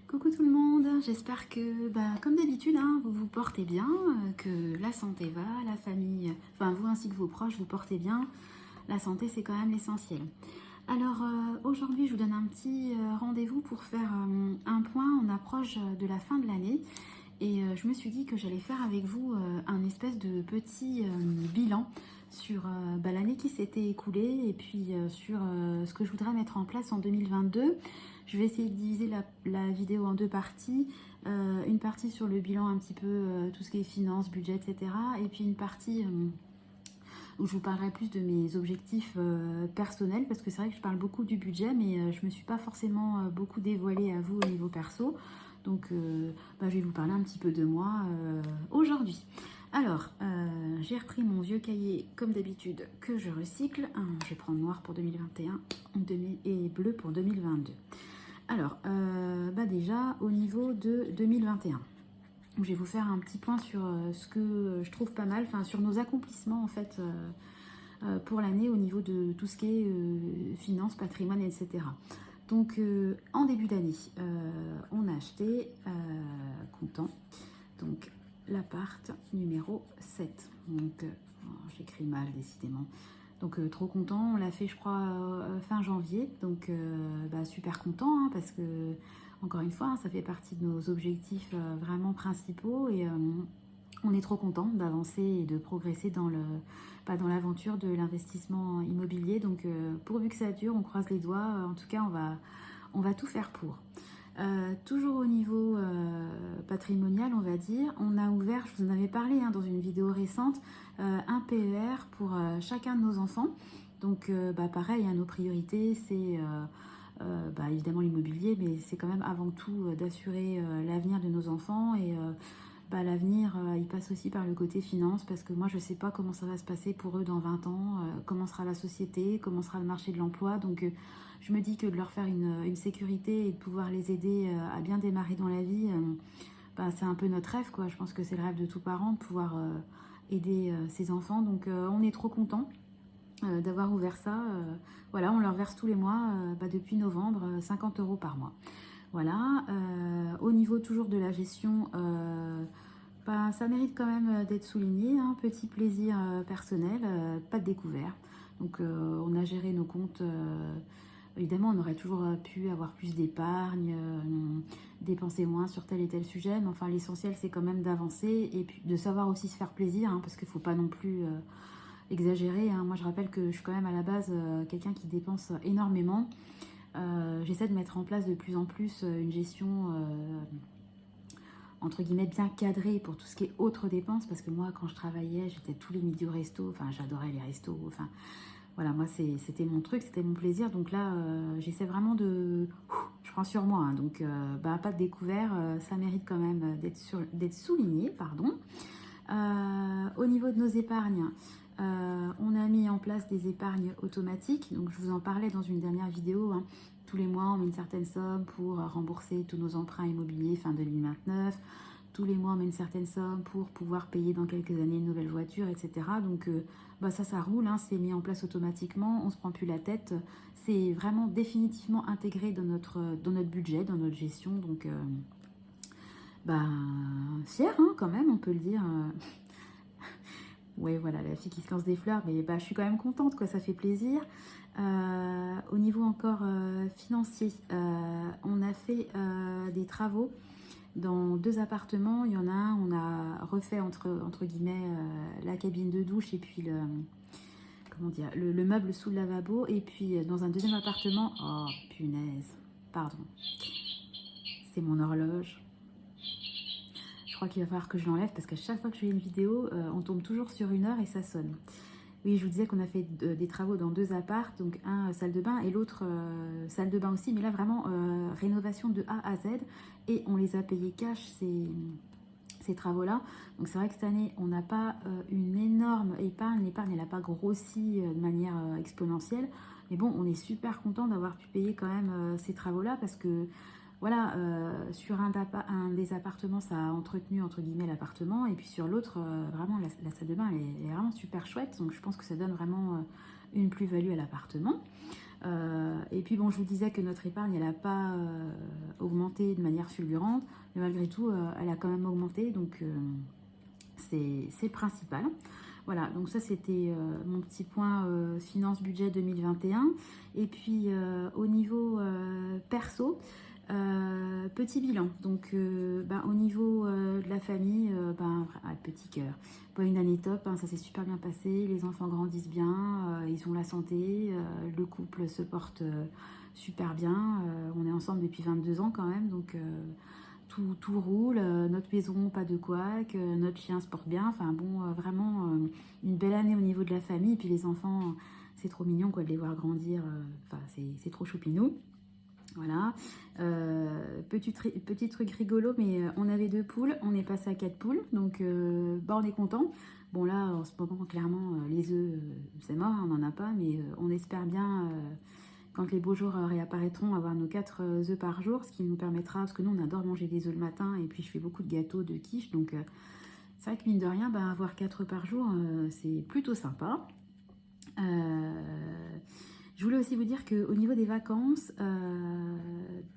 Coucou tout le monde, j'espère que, comme d'habitude, vous vous portez bien, que la santé va, la famille, enfin vous ainsi que vos proches vous portez bien. La santé, c'est quand même l'essentiel. Alors aujourd'hui, je vous donne un petit rendez-vous pour faire un point. On approche de la fin de l'année et je me suis dit que j'allais faire avec vous un espèce de petit bilan sur l'année qui s'était écoulée et puis sur ce que je voudrais mettre en place en 2022. Je vais essayer de diviser la vidéo en deux parties. Une partie sur le bilan, un petit peu tout ce qui est finances, budget, etc. Et puis une partie où je vous parlerai plus de mes objectifs personnels, parce que c'est vrai que je parle beaucoup du budget, mais je ne me suis pas forcément beaucoup dévoilée à vous au niveau perso. Donc je vais vous parler un petit peu de moi aujourd'hui. Alors, j'ai repris mon vieux cahier comme d'habitude que je recycle. Je vais prendre noir pour 2021 et bleu pour 2022. Alors, déjà au niveau de 2021. Je vais vous faire un petit point sur ce que je trouve pas mal, enfin sur nos accomplissements en fait pour l'année au niveau de tout ce qui est finances, patrimoine, etc. Donc en début d'année, on a acheté, content, donc l'appart numéro 7. Donc j'écris mal décidément. Donc trop content, on l'a fait je crois fin janvier, donc super content parce que encore une fois ça fait partie de nos objectifs vraiment principaux et on est trop content d'avancer et de progresser dans l'aventure de l'investissement immobilier. Donc pourvu que ça dure, on croise les doigts, en tout cas on va tout faire pour. Toujours au niveau patrimonial, on va dire, on a ouvert, je vous en avais parlé dans une vidéo récente, un PER pour chacun de nos enfants. Donc pareil, nos priorités, c'est évidemment l'immobilier, mais c'est quand même avant tout d'assurer l'avenir de nos enfants et l'avenir, il passe aussi par le côté finance, parce que moi je ne sais pas comment ça va se passer pour eux dans 20 ans, comment sera la société, comment sera le marché de l'emploi. Donc je me dis que de leur faire une sécurité et de pouvoir les aider à bien démarrer dans la vie, c'est un peu notre rêve, quoi. Je pense que c'est le rêve de tout parent de pouvoir aider ses enfants. Donc on est trop contents d'avoir ouvert ça. Voilà, on leur verse tous les mois, depuis novembre, 50 € par mois. Voilà, au niveau toujours de la gestion, ça mérite quand même d'être souligné, petit plaisir personnel, pas de découvert. Donc on a géré nos comptes, évidemment on aurait toujours pu avoir plus d'épargne, dépenser moins sur tel et tel sujet, mais enfin l'essentiel c'est quand même d'avancer et puis de savoir aussi se faire plaisir, parce qu'il ne faut pas non plus exagérer. Moi je rappelle que je suis quand même à la base quelqu'un qui dépense énormément. J'essaie de mettre en place de plus en plus une gestion entre guillemets bien cadrée pour tout ce qui est autres dépenses, parce que moi quand je travaillais j'étais tous les midis au resto, enfin j'adorais les restos, enfin voilà, moi c'était mon truc, c'était mon plaisir. Donc là j'essaie vraiment je prends sur moi, donc pas de découvert, ça mérite quand même d'être souligné, pardon. Au niveau de nos épargnes, on a mis en place des épargnes automatiques. Donc je vous en parlais dans une dernière vidéo. Tous les mois, on met une certaine somme pour rembourser tous nos emprunts immobiliers fin 2029. Tous les mois, on met une certaine somme pour pouvoir payer dans quelques années une nouvelle voiture, etc. Donc ça roule, c'est mis en place automatiquement. On ne se prend plus la tête. C'est vraiment définitivement intégré dans notre budget, dans notre gestion. Donc fière quand même, on peut le dire. Oui, voilà, la fille qui se lance des fleurs, mais je suis quand même contente, quoi, ça fait plaisir. Au niveau encore financier, on a fait des travaux dans 2 appartements. Il y en a un, on a refait entre guillemets la cabine de douche et puis le meuble sous le lavabo. Et puis dans un deuxième appartement, oh punaise, pardon, c'est mon horloge. Je crois qu'il va falloir que je l'enlève parce qu'à chaque fois que je fais une vidéo, on tombe toujours sur 1 heure et ça sonne. Oui, je vous disais qu'on a fait des travaux dans 2 apparts, donc un salle de bain et l'autre salle de bain aussi, mais là vraiment rénovation de A à Z, et on les a payés cash ces travaux-là. Donc c'est vrai que cette année, on n'a pas une énorme épargne. L'épargne, elle n'a pas grossi de manière exponentielle, mais bon, on est super content d'avoir pu payer quand même ces travaux-là, parce que voilà, sur un des appartements, ça a entretenu entre guillemets l'appartement, et puis sur l'autre, vraiment la salle de bain elle est vraiment super chouette, donc je pense que ça donne vraiment une plus-value à l'appartement. Et puis bon, je vous disais que notre épargne, elle n'a pas augmenté de manière fulgurante, mais malgré tout, elle a quand même augmenté, donc c'est le principal. Voilà, donc ça c'était mon petit point finance budget 2021. Et puis au niveau perso, petit bilan. Donc au niveau de la famille, petit cœur. Pas une année top, hein, ça s'est super bien passé. Les enfants grandissent bien, ils ont la santé, le couple se porte super bien. On est ensemble depuis 22 ans quand même, donc tout roule, notre maison, pas de couac, notre chien se porte bien, enfin bon, vraiment une belle année au niveau de la famille, et puis les enfants, c'est trop mignon quoi de les voir grandir, enfin c'est trop choupinou. Voilà, petit truc rigolo, mais on avait 2 poules, on est passé à 4 poules, donc on est content. Bon là, en ce moment, clairement, les œufs, c'est mort, hein, on n'en a pas, mais on espère bien quand les beaux jours réapparaîtront, avoir nos 4 œufs par jour, ce qui nous permettra, parce que nous on adore manger des œufs le matin, et puis je fais beaucoup de gâteaux, de quiches, donc c'est vrai que mine de rien, avoir 4 œufs par jour, c'est plutôt sympa. Je voulais aussi vous dire qu'au niveau des vacances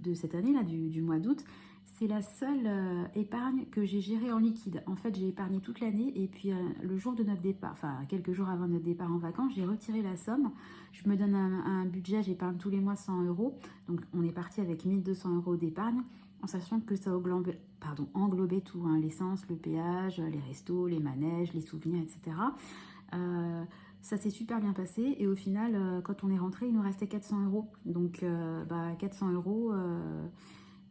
de cette année, là, du mois d'août, c'est la seule épargne que j'ai gérée en liquide. En fait, j'ai épargné toute l'année et puis le jour de notre départ, enfin quelques jours avant notre départ en vacances, j'ai retiré la somme. Je me donne un budget, j'épargne tous les mois 100 euros. Donc on est parti avec 1200 euros d'épargne, en sachant que ça englobait tout, hein, l'essence, le péage, les restos, les manèges, les souvenirs, etc. Ça s'est super bien passé et au final, quand on est rentré, il nous restait 400 euros. Donc 400 euros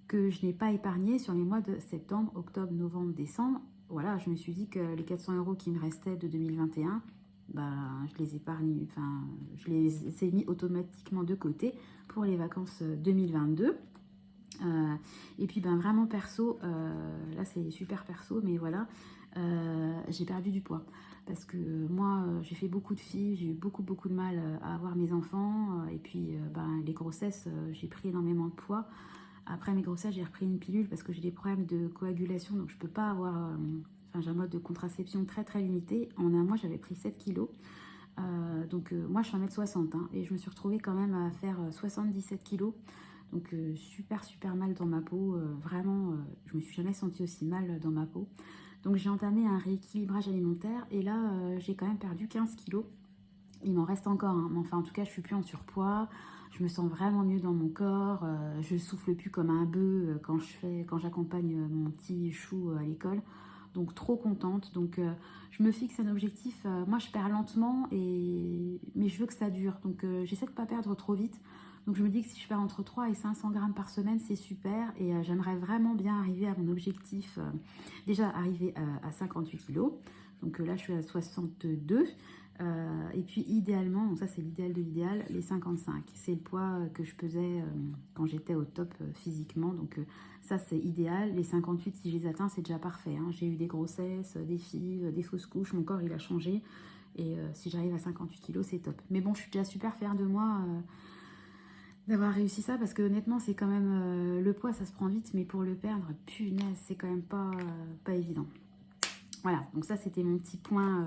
que je n'ai pas épargné sur les mois de septembre, octobre, novembre, décembre. Voilà, je me suis dit que les 400 euros qui me restaient de 2021, je les épargne, enfin, je les ai mis automatiquement de côté pour les vacances 2022. Et puis vraiment perso, là c'est super perso, mais voilà, j'ai perdu du poids. Parce que moi, j'ai fait beaucoup de filles, j'ai eu beaucoup de mal à avoir mes enfants. Et puis les grossesses, j'ai pris énormément de poids. Après mes grossesses, j'ai repris une pilule parce que j'ai des problèmes de coagulation, donc je peux pas avoir... j'ai un mode de contraception très limité. En un mois, j'avais pris 7 kilos. Moi, je suis 1m60 hein, et je me suis retrouvée quand même à faire 77 kilos. Donc super mal dans ma peau. Vraiment, je me suis jamais sentie aussi mal dans ma peau. Donc j'ai entamé un rééquilibrage alimentaire et là, j'ai quand même perdu 15 kilos. Il m'en reste encore, hein, mais enfin en tout cas, je suis plus en surpoids. Je me sens vraiment mieux dans mon corps. Je souffle plus comme un bœuf quand j'accompagne mon petit chou à l'école. Donc trop contente. Donc je me fixe un objectif. Moi je perds lentement, mais je veux que ça dure. Donc j'essaie de ne pas perdre trop vite. Donc je me dis que si je perds entre 3 et 500 grammes par semaine, c'est super. Et j'aimerais vraiment bien arriver à mon objectif. Déjà arriver à 58 kilos. Donc là je suis à 62. Et puis idéalement, donc ça c'est l'idéal de l'idéal, les 55. C'est le poids que je pesais quand j'étais au top physiquement. Donc ça c'est idéal. Les 58, si je les atteins, c'est déjà parfait, hein. J'ai eu des grossesses, des filles, des fausses couches, mon corps il a changé. Et si j'arrive à 58 kilos, c'est top. Mais bon, je suis déjà super fière de moi d'avoir réussi ça, parce que honnêtement, c'est quand même... le poids, ça se prend vite, mais pour le perdre, punaise, c'est quand même pas évident. Voilà, donc ça c'était mon petit point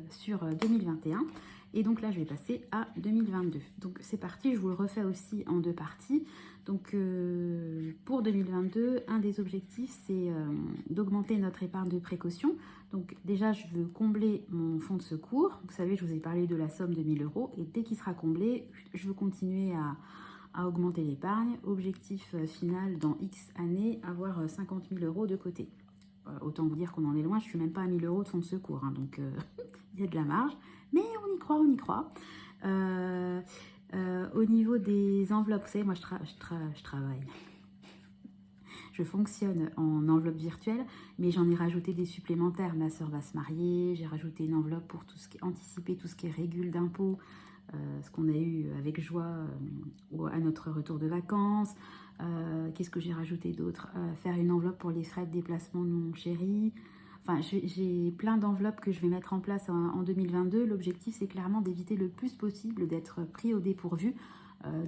sur 2021. Et donc là je vais passer à 2022. Donc c'est parti, je vous le refais aussi en 2 parties. Donc pour 2022, un des objectifs c'est d'augmenter notre épargne de précaution. Donc déjà je veux combler mon fonds de secours. Vous savez, je vous ai parlé de la somme de 1000 euros. Et dès qu'il sera comblé, je veux continuer à augmenter l'épargne. Objectif final dans X années, avoir 50 000 euros de côté. Autant vous dire qu'on en est loin, je ne suis même pas à 1000 euros de fonds de secours, hein, donc il y a de la marge, mais on y croit. Au niveau des enveloppes, vous savez, moi je travaille, je fonctionne en enveloppe virtuelle, mais j'en ai rajouté des supplémentaires. Ma soeur va se marier, j'ai rajouté une enveloppe pour tout ce qui est anticiper, tout ce qui est régule d'impôts, ce qu'on a eu avec joie à notre retour de vacances. Qu'est-ce que j'ai rajouté d'autre? Faire une enveloppe pour les frais de déplacement de mon chéri. Enfin, j'ai plein d'enveloppes que je vais mettre en place en 2022. L'objectif, c'est clairement d'éviter le plus possible d'être pris au dépourvu,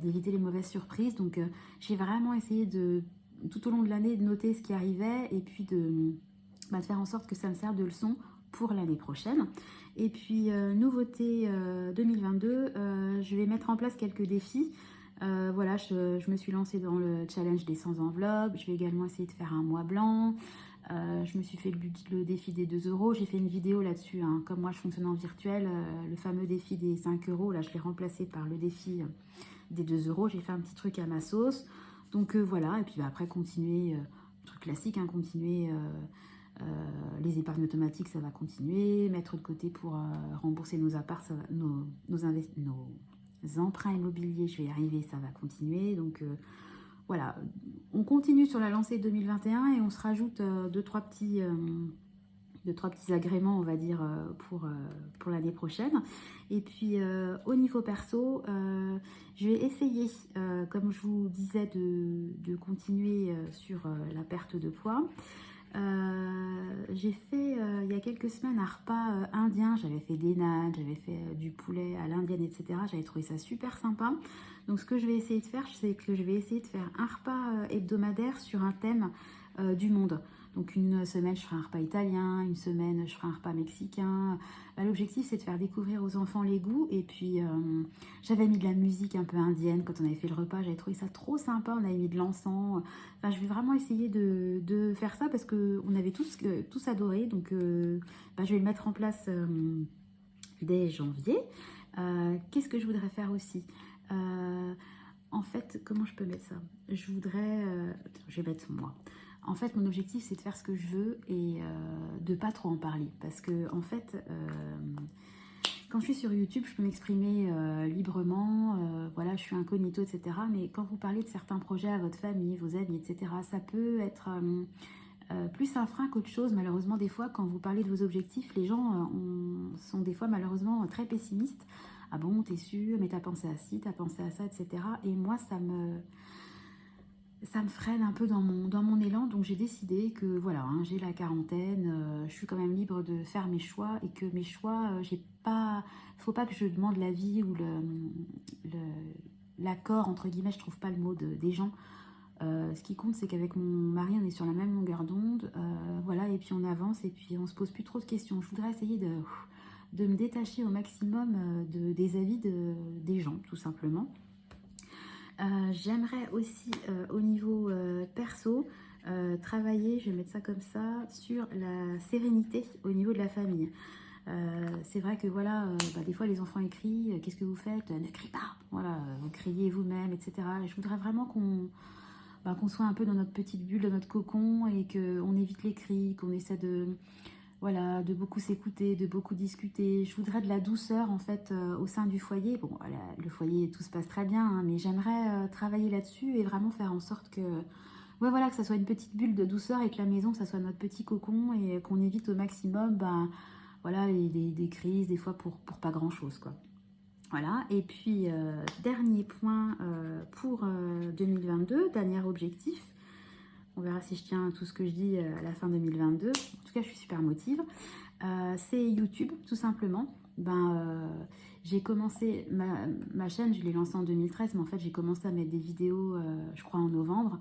d'éviter les mauvaises surprises. Donc, j'ai vraiment essayé tout au long de l'année de noter ce qui arrivait et puis de faire en sorte que ça me serve de leçon pour l'année prochaine. Et puis, nouveauté 2022, je vais mettre en place quelques défis. Voilà, je me suis lancée dans le challenge des 100 enveloppes. Je vais également essayer de faire un mois blanc. Je me suis fait le défi des 2 euros. J'ai fait une vidéo là-dessus, hein. Comme moi je fonctionne en virtuel, le fameux défi des 5 euros, là je l'ai remplacé par le défi des 2 euros. J'ai fait un petit truc à ma sauce. Donc voilà, et puis bah, après continuer, truc classique, hein, continuer les épargnes automatiques, ça va continuer. Mettre de côté pour rembourser nos apparts, ça va, nos emprunts immobiliers, je vais y arriver, ça va continuer. Donc voilà, on continue sur la lancée 2021 et on se rajoute deux, trois petits agréments, on va dire, pour l'année prochaine. Et puis, au niveau perso, je vais essayer, comme je vous disais, de continuer sur la perte de poids. J'ai fait, il y a quelques semaines, un repas indien. J'avais fait des nanes, j'avais fait du poulet à l'indienne, etc. J'avais trouvé ça super sympa. Donc, ce que je vais essayer de faire, c'est que je vais essayer de faire un repas hebdomadaire sur un thème du monde. Donc une semaine, je ferai un repas italien, une semaine, je ferai un repas mexicain. L'objectif, c'est de faire découvrir aux enfants les goûts. Et puis, j'avais mis de la musique un peu indienne quand on avait fait le repas. J'avais trouvé ça trop sympa. On avait mis de l'encens. Enfin, je vais vraiment essayer de faire ça parce qu'on avait tous adoré. Donc, je vais le mettre en place dès janvier. Qu'est-ce que je voudrais faire aussi en fait, comment je peux mettre ça? Je voudrais... je vais mettre moi. En fait, mon objectif, c'est de faire ce que je veux et de pas trop en parler. Parce que, en fait, quand je suis sur YouTube, je peux m'exprimer librement. Voilà, je suis incognito, etc. Mais quand vous parlez de certains projets à votre famille, vos amis, etc., ça peut être plus un frein qu'autre chose. Malheureusement, des fois, quand vous parlez de vos objectifs, les gens sont des fois, malheureusement, très pessimistes. Ah bon, t'es sûr, mais t'as pensé à ci, t'as pensé à ça, etc. Et moi, ça me freine un peu dans mon élan. Donc j'ai décidé que voilà, hein, j'ai la quarantaine, je suis quand même libre de faire mes choix et que mes choix, j'ai pas, faut pas que je demande l'avis ou l'accord, entre guillemets, je trouve pas le mot des gens. Ce qui compte, c'est qu'avec mon mari, on est sur la même longueur d'onde, voilà, et puis on avance et puis on se pose plus trop de questions. Je voudrais essayer de me détacher au maximum des avis des gens, tout simplement. J'aimerais aussi, au niveau perso, travailler, je vais mettre ça comme ça, sur la sérénité au niveau de la famille. C'est vrai que voilà, des fois les enfants écrient, qu'est-ce que vous faites? Ne criez pas, voilà, vous criez vous-même, etc. Et je voudrais vraiment qu'on soit un peu dans notre petite bulle, dans notre cocon et qu'on évite les cris, qu'on essaie voilà, de beaucoup s'écouter, de beaucoup discuter. Je voudrais de la douceur en fait au sein du foyer. Bon, voilà, le foyer, tout se passe très bien, hein, mais j'aimerais travailler là-dessus et vraiment faire en sorte que, ouais, voilà, que ça soit une petite bulle de douceur et que la maison, ça soit notre petit cocon et qu'on évite au maximum, voilà, des crises, des fois pour pas grand-chose, quoi. Voilà, et puis dernier point pour 2022, dernier objectif. On verra si je tiens tout ce que je dis à la fin 2022. En tout cas, je suis super motive. C'est YouTube, tout simplement. J'ai commencé ma chaîne, je l'ai lancée en 2013, mais en fait, j'ai commencé à mettre des vidéos, je crois, en novembre.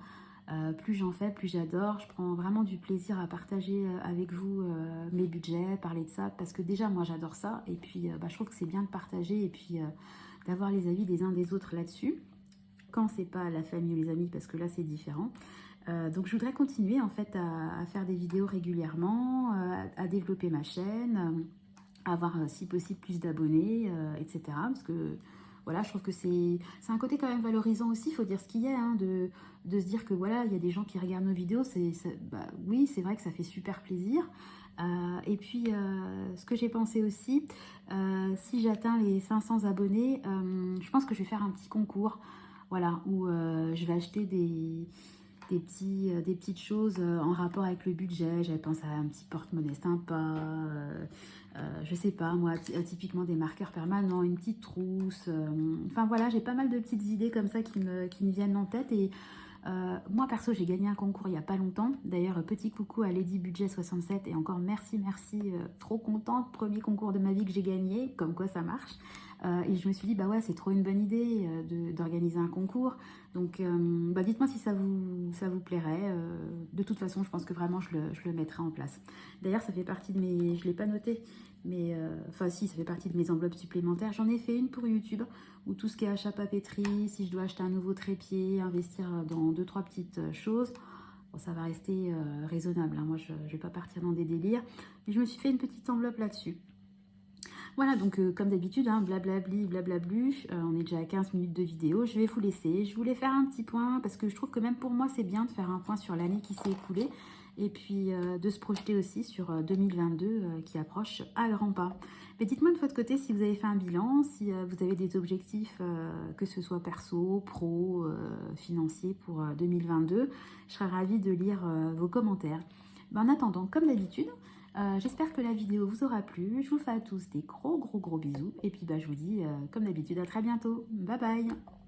Plus j'en fais, plus j'adore. Je prends vraiment du plaisir à partager avec vous mes budgets, parler de ça, parce que déjà, moi, j'adore ça. Et puis, je trouve que c'est bien de partager et puis d'avoir les avis des uns des autres là-dessus. Quand c'est pas la famille ou les amis, parce que là, c'est différent. Donc je voudrais continuer en fait à faire des vidéos régulièrement, à développer ma chaîne, à avoir si possible plus d'abonnés, etc. Parce que voilà, je trouve que c'est un côté quand même valorisant aussi, il faut dire ce qu'il y a, hein, de se dire que voilà, il y a des gens qui regardent nos vidéos, oui, c'est vrai que ça fait super plaisir. Et puis ce que j'ai pensé aussi, si j'atteins les 500 abonnés, je pense que je vais faire un petit concours, voilà, où je vais acheter des petites choses en rapport avec le budget. J'avais pensé à un petit porte-monnaie sympa, je sais pas moi, typiquement des marqueurs permanents, une petite trousse. Enfin voilà, j'ai pas mal de petites idées comme ça qui me viennent en tête. Et moi perso, j'ai gagné un concours il n'y a pas longtemps. D'ailleurs, petit coucou à Lady Budget 67 et encore merci, trop contente. Premier concours de ma vie que j'ai gagné, comme quoi ça marche. Et je me suis dit, bah ouais, c'est trop une bonne idée d'organiser un concours. Donc, bah dites-moi si ça vous plairait. De toute façon, je pense que vraiment, je le mettrai en place. D'ailleurs, ça fait partie de mes... Je ne l'ai pas noté, mais... Enfin, si, ça fait partie de mes enveloppes supplémentaires. J'en ai fait une pour YouTube, où tout ce qui est achat papeterie, si je dois acheter un nouveau trépied, investir dans 2-3 petites choses... Bon, ça va rester raisonnable, hein. Moi, je ne vais pas partir dans des délires. Mais je me suis fait une petite enveloppe là-dessus. Voilà, donc comme d'habitude, hein, blablabli, blablablu, on est déjà à 15 minutes de vidéo. Je vais vous laisser. Je voulais faire un petit point parce que je trouve que même pour moi, c'est bien de faire un point sur l'année qui s'est écoulée. Et puis de se projeter aussi sur 2022 qui approche à grands pas. Mais dites-moi de votre côté si vous avez fait un bilan, si vous avez des objectifs, que ce soit perso, pro, financier pour 2022. Je serais ravie de lire vos commentaires. Ben, en attendant, comme d'habitude, j'espère que la vidéo vous aura plu. Je vous fais à tous des gros bisous. Et puis bah, je vous dis, comme d'habitude, à très bientôt. Bye bye!